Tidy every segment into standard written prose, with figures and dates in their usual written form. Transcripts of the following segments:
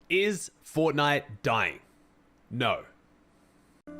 Is Fortnite dying? No.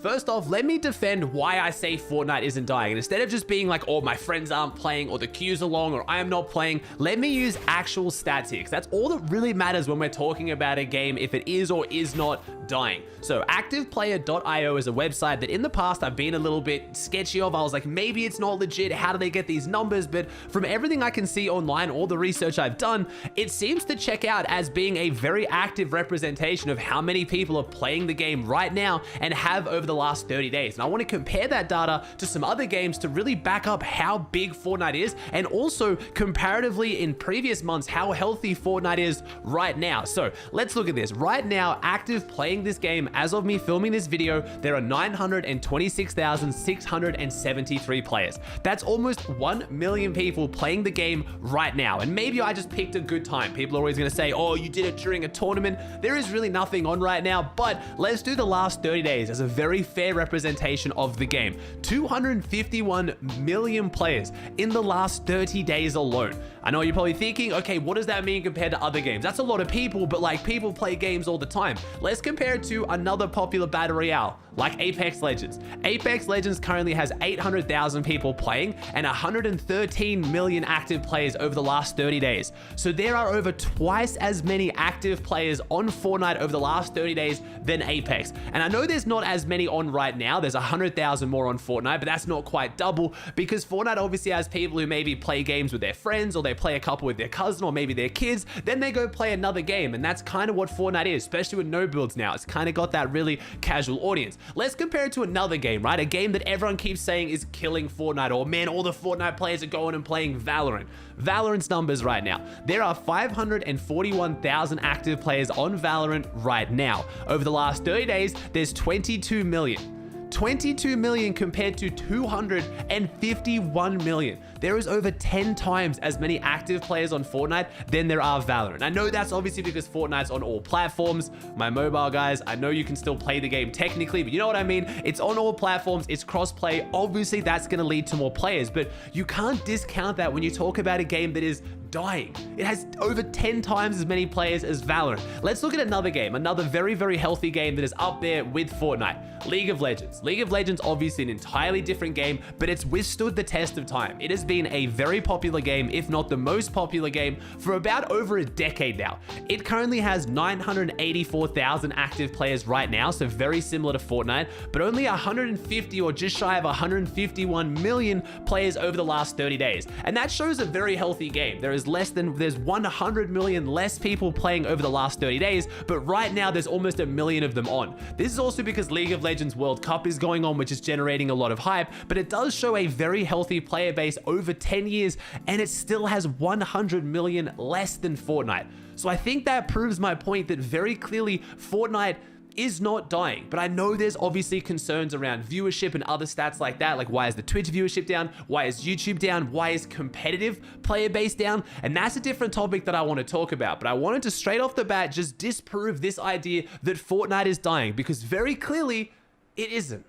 First off, let me defend why I say Fortnite isn't dying. And instead of just being like, oh, my friends aren't playing, or the queue's along, or I am not playing, let me use actual stats here, because that's all that really matters when we're talking about a game, if it is or is not dying. So activeplayer.io is a website that in the past I've been a little bit sketchy of. I was like, maybe it's not legit. How do they get these numbers? But from everything I can see online, all the research I've done, it seems to check out as being a very active representation of how many people are playing the game right now and have over the last 30 days. And I want to compare that data to some other games to really back up how big Fortnite is, and also comparatively in previous months, how healthy Fortnite is right now. So let's look at this. Right now, active playing this game, as of me filming this video, there are 926,673 players. That's almost 1 million people playing the game right now. And maybe I just picked a good time. People are always going to say, oh, you did it during a tournament. There is really nothing on right now, but let's do the last 30 days as a very fair representation of the game. 251 million players in the last 30 days alone. I know you're probably thinking, okay, what does that mean compared to other games? That's a lot of people, but like, people play games all the time. Let's compare it to another popular battle royale like Apex Legends. Apex Legends currently has 800,000 people playing and 113 million active players over the last 30 days. So there are over twice as many active players on Fortnite over the last 30 days than Apex. And I know there's not as many on right now. There's 100,000 more on Fortnite, but that's not quite double, because Fortnite obviously has people who maybe play games with their friends, or they play a couple with their cousin, or maybe their kids, then they go play another game. And that's kind of what Fortnite is, especially with no builds now. It's kind of got that really casual audience. Let's compare it to another game, right? A game that everyone keeps saying is killing Fortnite, or man, all the Fortnite players are going and playing Valorant. Valorant's numbers right now. There are 541,000 active players on Valorant right now. Over the last 30 days, there's 22 million. 22 million compared to 251 million. There is over 10 times as many active players on Fortnite than there are Valorant. I know that's obviously because Fortnite's on all platforms. My mobile guys, I know you can still play the game technically, but you know what I mean? It's on all platforms, it's cross-play. Obviously, that's gonna lead to more players, but you can't discount that when you talk about a game that is dying. It has over 10 times as many players as Valorant. Let's look at another game, another very, very healthy game that is up there with Fortnite. League of Legends. League of Legends, obviously an entirely different game, but it's withstood the test of time. It has been a very popular game, if not the most popular game, for about over a decade now. It currently has 984,000 active players right now, so very similar to Fortnite, but only 150 or just shy of 151 million players over the last 30 days. And that shows a very healthy game. There's 100 million less people playing over the last 30 days, but right now there's almost a million of them on. This is also because League of Legends World Cup is going on, which is generating a lot of hype, but it does show a very healthy player base over 10 years, and it still has 100 million less than Fortnite. So I think that proves my point that very clearly Fortnite is not dying. But I know there's obviously concerns around viewership and other stats like that, like why is the Twitch viewership down, why is YouTube down, why is competitive player base down, and that's a different topic that I want to talk about. But I wanted to straight off the bat just disprove this idea that Fortnite is dying, because very clearly it isn't.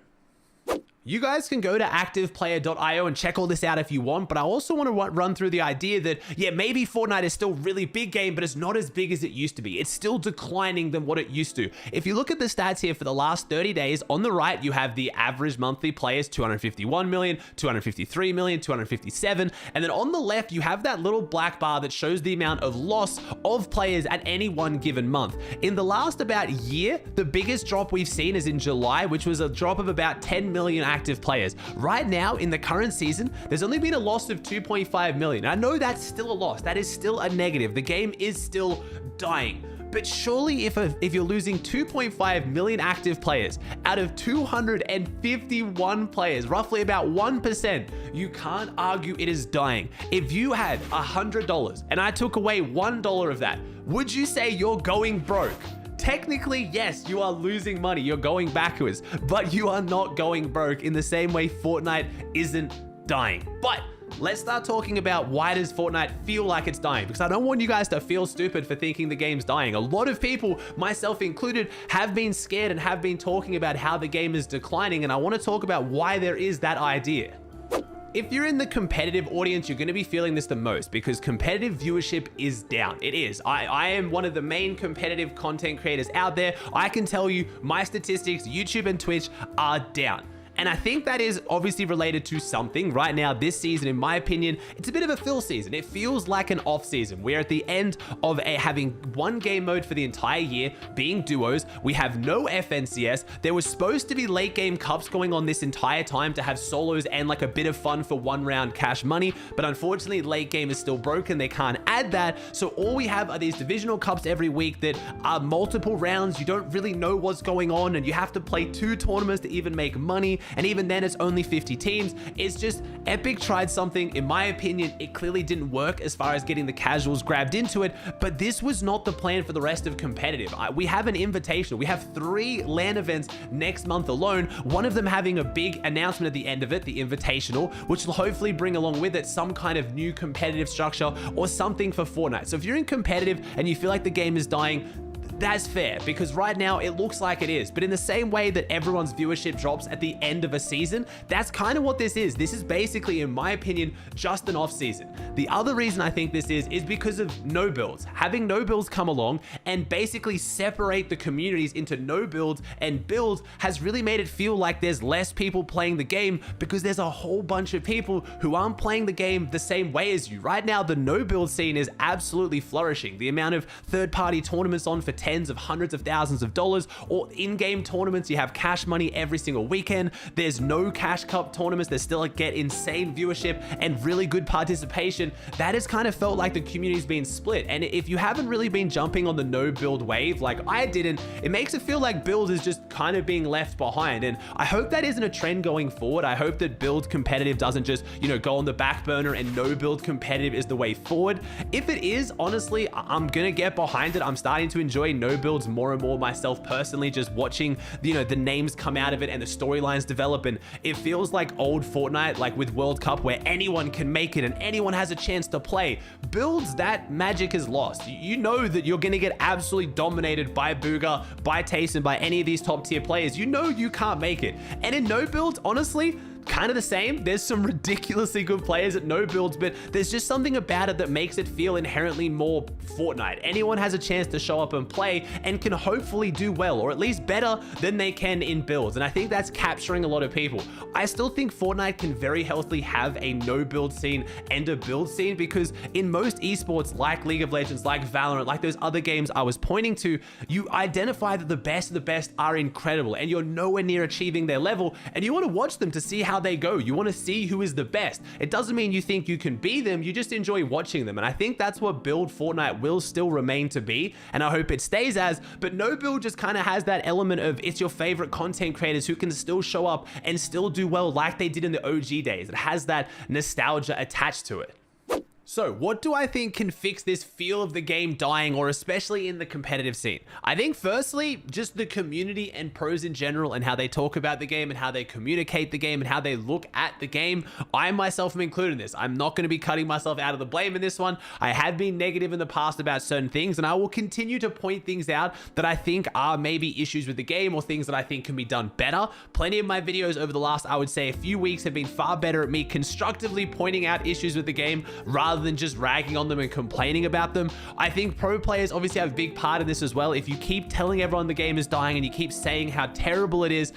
You guys can go to activeplayer.io and check all this out if you want, but I also want to run through the idea that, yeah, maybe Fortnite is still really big game, but it's not as big as it used to be. It's still declining than what it used to. If you look at the stats here for the last 30 days, on the right, you have the average monthly players, 251 million, 253 million, 257, and then on the left, you have that little black bar that shows the amount of loss of players at any one given month. In the last about year, the biggest drop we've seen is in July, which was a drop of about 10 million active players. Right now, in the current season, there's only been a loss of 2.5 million. I know that's still a loss. That is still a negative. The game is still dying. But surely if you're losing 2.5 million active players out of 251 players, roughly about 1%, you can't argue it is dying. If you had $100 and I took away $1 of that, would you say you're going broke? Technically, yes, you are losing money. You're going backwards, but you are not going broke in the same way Fortnite isn't dying. But let's start talking about why does Fortnite feel like it's dying, because I don't want you guys to feel stupid for thinking the game's dying. A lot of people, myself included, have been scared and have been talking about how the game is declining, and I want to talk about why there is that idea. If you're in the competitive audience, you're going to be feeling this the most because competitive viewership is down. It is. I am one of the main competitive content creators out there. I can tell you my statistics, YouTube and Twitch are down. And I think that is obviously related to something. Right now, this season, in my opinion, it's a bit of a fill season. It feels like an off season. We're at the end of having one game mode for the entire year, being duos. We have no FNCS. There was supposed to be late game cups going on this entire time to have solos and like a bit of fun for one round cash money. But unfortunately, late game is still broken. They can't add that. So all we have are these divisional cups every week that are multiple rounds. You don't really know what's going on and you have to play 2 tournaments to even make money. And even then it's only 50 teams. It's just Epic tried something. In my opinion, it clearly didn't work as far as getting the casuals grabbed into it, but this was not the plan for the rest of competitive. We have an invitation. We have 3 LAN events next month alone, one of them having a big announcement at the end of it, the invitational, which will hopefully bring along with it some kind of new competitive structure or something for Fortnite. So if you're in competitive and you feel like the game is dying, that's fair, because right now it looks like it is. But in the same way that everyone's viewership drops at the end of a season, that's kind of what this is. This is basically, in my opinion, just an off season. The other reason I think this is because of no builds. Having no builds come along and basically separate the communities into no builds and builds has really made it feel like there's less people playing the game because there's a whole bunch of people who aren't playing the game the same way as you. Right now, the no build scene is absolutely flourishing. The amount of third-party tournaments on for tens of hundreds of thousands of dollars, or in-game tournaments, you have cash money every single weekend. There's no cash cup tournaments that still get insane viewership and really good participation. That has kind of felt like the community's been split. And if you haven't really been jumping on the no build wave like I didn't, it makes it feel like build is just kind of being left behind. And I hope that isn't a trend going forward. I hope that build competitive doesn't just, go on the back burner and no build competitive is the way forward. If it is, honestly, I'm gonna get behind it. I'm starting to enjoy no builds more and more myself personally, just watching the names come out of it and the storylines develop, and it feels like old Fortnite, like with World Cup, where anyone can make it and anyone has a chance to play. Builds, that magic is lost. You know that you're gonna get absolutely dominated by Booga, by Tayson, by any of these top tier players. You know you can't make it. And in no builds, honestly, kind of the same. There's some ridiculously good players at no builds, but there's just something about it that makes it feel inherently more Fortnite. Anyone has a chance to show up and play and can hopefully do well, or at least better than they can in builds. And I think that's capturing a lot of people. I still think Fortnite can very healthily have a no build scene and a build scene, because in most esports like League of Legends, like Valorant, like those other games I was pointing to, you identify that the best of the best are incredible and you're nowhere near achieving their level, and you want to watch them to see how they go. You want to see who is the best. It doesn't mean you think you can be them, you just enjoy watching them. And I think that's what build Fortnite will still remain to be, and I hope it stays as. But no build just kind of has that element of it's your favorite content creators who can still show up and still do well like they did in the OG days. It has that nostalgia attached to it. So what do I think can fix this feel of the game dying, or especially in the competitive scene? I think firstly, just the community and pros in general, and how they talk about the game and how they communicate the game and how they look at the game. I myself am included in this. I'm not going to be cutting myself out of the blame in this one. I have been negative in the past about certain things, and I will continue to point things out that I think are maybe issues with the game or things that I think can be done better. Plenty of my videos over the last, I would say, a few weeks have been far better at me constructively pointing out issues with the game rather than just ragging on them and complaining about them. I think pro players obviously have a big part in this as well. If you keep telling everyone the game is dying and you keep saying how terrible it is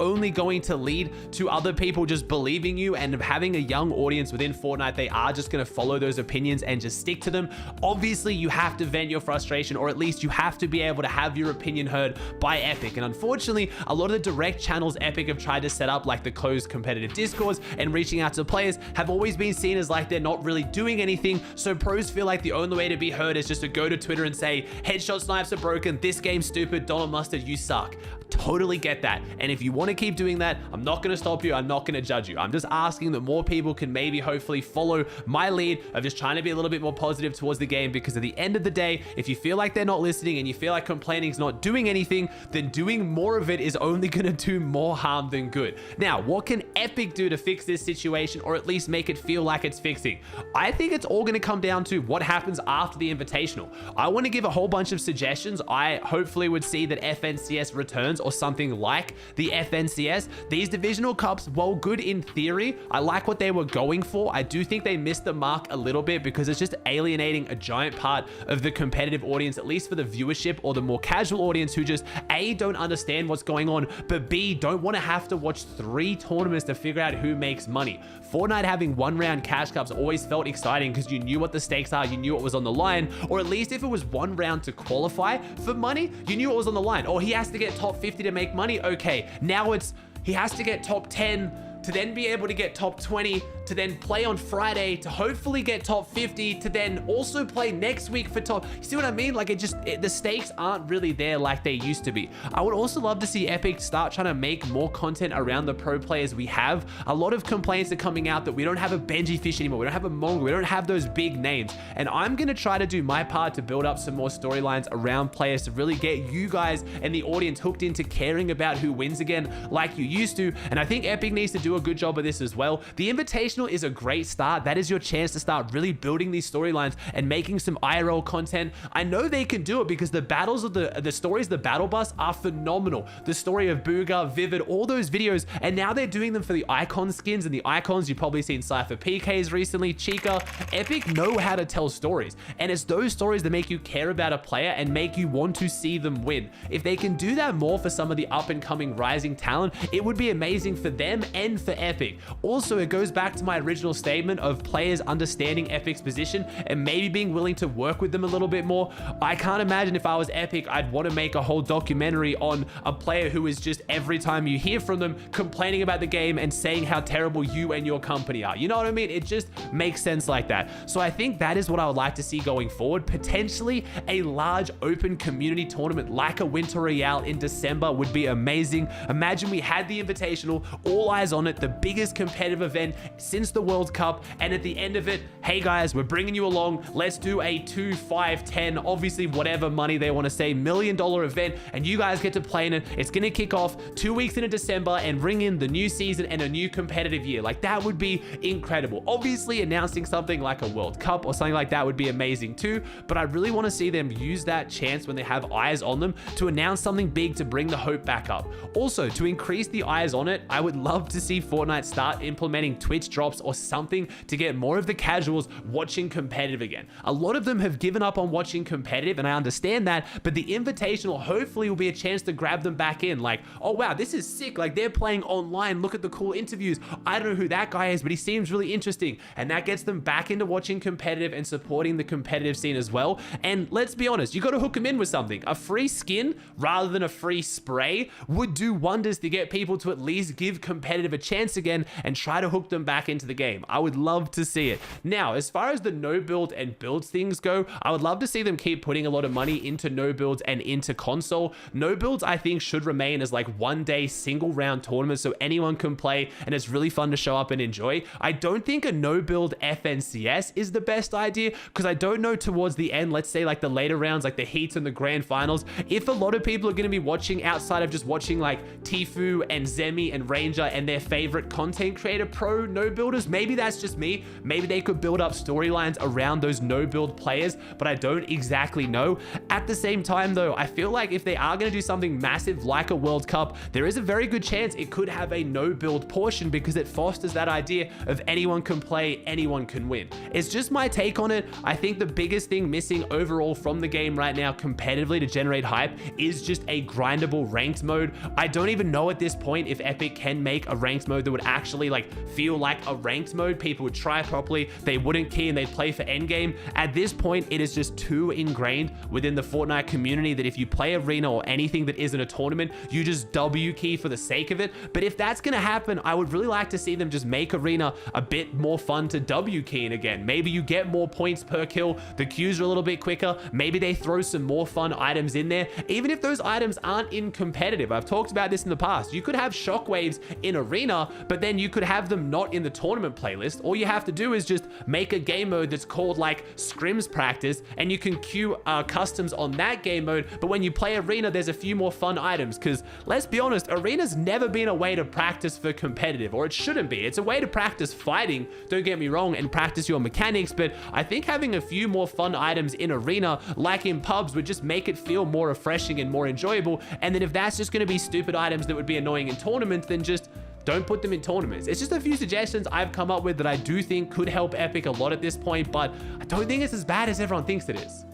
only going to lead to other people just believing you, and having a young audience within Fortnite, they are just going to follow those opinions and just stick to them. Obviously, you have to vent your frustration, or at least you have to be able to have your opinion heard by Epic. And unfortunately, a lot of the direct channels Epic have tried to set up, like the closed competitive discords and reaching out to players, have always been seen as like they're not really doing anything. So pros feel like the only way to be heard is just to go to Twitter and say, headshot snipes are broken, this game's stupid, Donald Mustard, you suck. Totally get that. And if you want to keep doing that, I'm not going to stop you. I'm not going to judge you. I'm just asking that more people can maybe hopefully follow my lead of just trying to be a little bit more positive towards the game, because at the end of the day, if you feel like they're not listening and you feel like complaining is not doing anything, then doing more of it is only going to do more harm than good. Now, what can Epic do to fix this situation, or at least make it feel like it's fixing? I think it's all going to come down to what happens after the Invitational. I want to give a whole bunch of suggestions. I hopefully would see that FNCS returns or something like the FNCS. These divisional cups, while good in theory, I like what they were going for. I do think they missed the mark a little bit because it's just alienating a giant part of the competitive audience, at least for the viewership or the more casual audience who just A, don't understand what's going on, but B, don't want to have to watch 3 tournaments to figure out who makes money. Fortnite having 1-round cash cups always felt exciting because you knew what the stakes are, you knew what was on the line, or at least if it was 1 round to qualify for money, you knew what was on the line. Or he has to get top 50 to make money. Okay, now it's he has to get top 10 to then be able to get top 20, to then play on Friday, to hopefully get top 50, to then also play next week for top. You see what I mean? Like the stakes aren't really there like they used to be. I would also love to see Epic start trying to make more content around the pro players we have. A lot of complaints are coming out that we don't have a Benji Fish anymore. We don't have a Mongo. We don't have those big names. And I'm going to try to do my part to build up some more storylines around players to really get you guys and the audience hooked into caring about who wins again like you used to. And I think Epic needs to do a good job of this as well. The Invitational is a great start. That is your chance to start really building these storylines and making some IRL content. I know they can do it because the battles of the stories, the battle bus are phenomenal. The story of Booga, Vivid, all those videos, and now they're doing them for the icon skins and the icons. You've probably seen Cypher PKs recently, Chica. Epic know how to tell stories, and it's those stories that make you care about a player and make you want to see them win. If they can do that more for some of the up and coming rising talent, it would be amazing for them and for Epic. Also, it goes back to my original statement of players understanding Epic's position and maybe being willing to work with them a little bit more. I can't imagine if I was Epic, I'd want to make a whole documentary on a player who is just every time you hear from them complaining about the game and saying how terrible you and your company are. You know what I mean? It just makes sense like that. So I think that is what I would like to see going forward. Potentially a large open community tournament like a Winter Royale in December would be amazing. Imagine we had the Invitational, all eyes on it, the biggest competitive event since the World Cup, and at the end of it, hey guys, we're bringing you along, let's do a 2, 5, 10, obviously whatever money they want to say, $1 million event, and you guys get to play in it. It's going to kick off 2 weeks into December and bring in the new season and a new competitive year. Like, that would be incredible. Obviously announcing something like a World Cup or something like that would be amazing too, but I really want to see them use that chance when they have eyes on them to announce something big to bring the hope back up. Also, to increase the eyes on it, I would love to see Fortnite start implementing Twitch drops or something to get more of the casuals watching competitive again. A lot of them have given up on watching competitive, and I understand that, but the Invitational hopefully will be a chance to grab them back in. Like, oh wow, this is sick. Like, they're playing online. Look at the cool interviews. I don't know who that guy is, but he seems really interesting. And that gets them back into watching competitive and supporting the competitive scene as well. And let's be honest, you got to hook them in with something. A free skin rather than a free spray would do wonders to get people to at least give competitive a chance again and try to hook them back into the game. I would love to see it. Now, as far as the no build and builds things go, I would love to see them keep putting a lot of money into no builds and into console. No builds, I think, should remain as like one-day single round tournaments so anyone can play and it's really fun to show up and enjoy. I don't think a no build FNCS is the best idea because I don't know towards the end, let's say like the later rounds, like the heats and the grand finals, if a lot of people are going to be watching outside of just watching like Tfue and Zemi and Ranger and their favorite content creator pro no builders. Maybe that's just me. Maybe they could build up storylines around those no build players, but I don't exactly know. At the same time though, I feel like if they are going to do something massive like a World Cup, there is a very good chance it could have a no build portion because it fosters that idea of anyone can play, anyone can win. It's just my take on it. I think the biggest thing missing overall from the game right now competitively to generate hype is just a grindable ranked mode. I don't even know at this point if Epic can make a ranked mode that would actually like feel like a ranked mode. People would try properly, they wouldn't key and they'd play for endgame. At this point, it is just too ingrained within the Fortnite community that if you play arena or anything that isn't a tournament, you just W key for the sake of it. But if that's gonna happen, I would really like to see them just make arena a bit more fun to W keying again. Maybe you get more points per kill, the queues are a little bit quicker, maybe they throw some more fun items in there, even if those items aren't in competitive. I've talked about this in the past. You could have shockwaves in arena, but then you could have them not in the tournament playlist, all you have to do is just make a game mode that's called like scrims practice, and you can queue customs on that game mode. But when you play arena, there's a few more fun items, because let's be honest, arena's never been a way to practice for competitive, or it shouldn't be. It's a way to practice fighting, don't get me wrong, and practice your mechanics, but I think having a few more fun items in arena, like in pubs, would just make it feel more refreshing and more enjoyable. And then if that's just going to be stupid items that would be annoying in tournaments, then just don't put them in tournaments. It's just a few suggestions I've come up with that I do think could help Epic a lot at this point, but I don't think it's as bad as everyone thinks it is.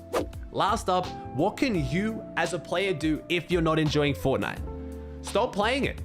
Last up, what can you as a player do if you're not enjoying Fortnite? Stop playing it.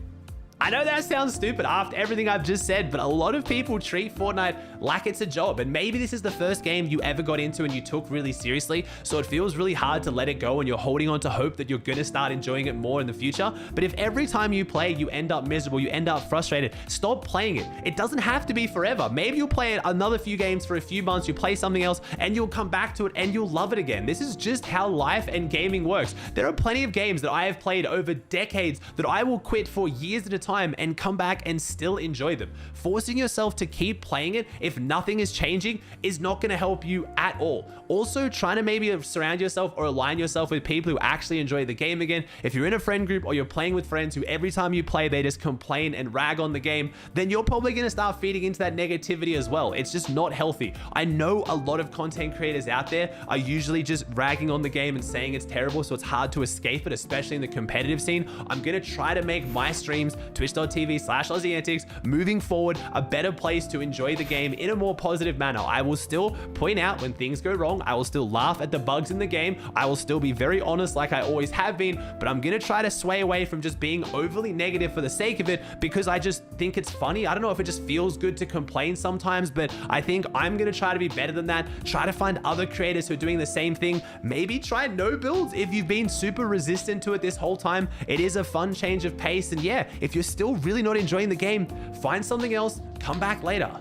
I know that sounds stupid after everything I've just said, but a lot of people treat Fortnite like it's a job, and maybe this is the first game you ever got into and you took really seriously, so it feels really hard to let it go and you're holding on to hope that you're gonna start enjoying it more in the future. But if every time you play you end up miserable, you end up frustrated, stop playing it. It doesn't have to be forever. Maybe you'll play it another few games for a few months, you play something else, and you'll come back to it and you'll love it again. This is just how life and gaming works. There are plenty of games that I have played over decades that I will quit for years at a time and come back and still enjoy them. Forcing yourself to keep playing it if nothing is changing is not going to help you at all. Also, trying to maybe surround yourself or align yourself with people who actually enjoy the game again. If you're in a friend group or you're playing with friends who every time you play they just complain and rag on the game, then you're probably going to start feeding into that negativity as well. It's just not healthy. I know a lot of content creators out there are usually just ragging on the game and saying it's terrible, so it's hard to escape it, especially in the competitive scene. I'm going to try to make my streams, twitch.tv/AussieAntics, moving forward, a better place to enjoy the game in a more positive manner. I will still point out when things go wrong. I will still laugh at the bugs in the game. I will still be very honest like I always have been, but I'm going to try to sway away from just being overly negative for the sake of it, because I just think it's funny. I don't know if it just feels good to complain sometimes, but I think I'm going to try to be better than that. Try to find other creators who are doing the same thing. Maybe try no builds if you've been super resistant to it this whole time. It is a fun change of pace, and yeah, if you're still really not enjoying the game, find something else, come back later.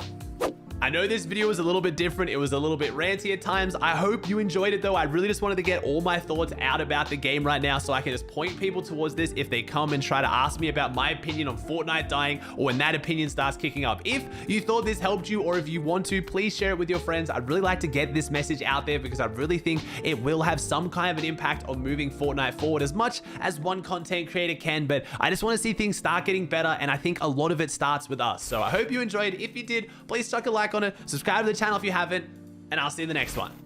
I know this video was a little bit different. It was a little bit ranty at times. I hope you enjoyed it though. I really just wanted to get all my thoughts out about the game right now so I can just point people towards this if they come and try to ask me about my opinion on Fortnite Dying, or when that opinion starts kicking up. If you thought this helped you, or if you want to, please share it with your friends. I'd really like to get this message out there because I really think it will have some kind of an impact on moving Fortnite forward as much as one content creator can. But I just want to see things start getting better, and I think a lot of it starts with us. So I hope you enjoyed. If you did, please chuck a like on it, subscribe to the channel if you haven't, and I'll see you in the next one.